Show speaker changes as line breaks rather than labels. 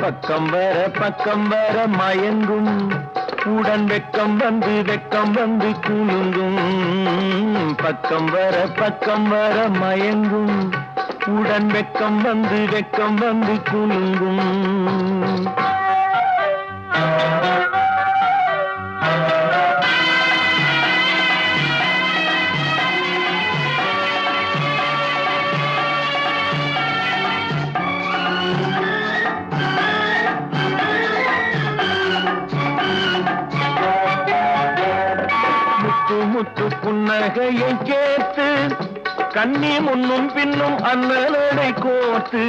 பக்கம் வர மயங்கும் உடன் வெக்கம் வந்து குலுங்கும் பக்கம் வர மயங்கும் உடன் வெக்கம் வந்து குலுங்கும் முத்து புன்னகையை கேட்டு கண்ணி முன்னும் பின்னும் அண்ணலடை கோர்த்து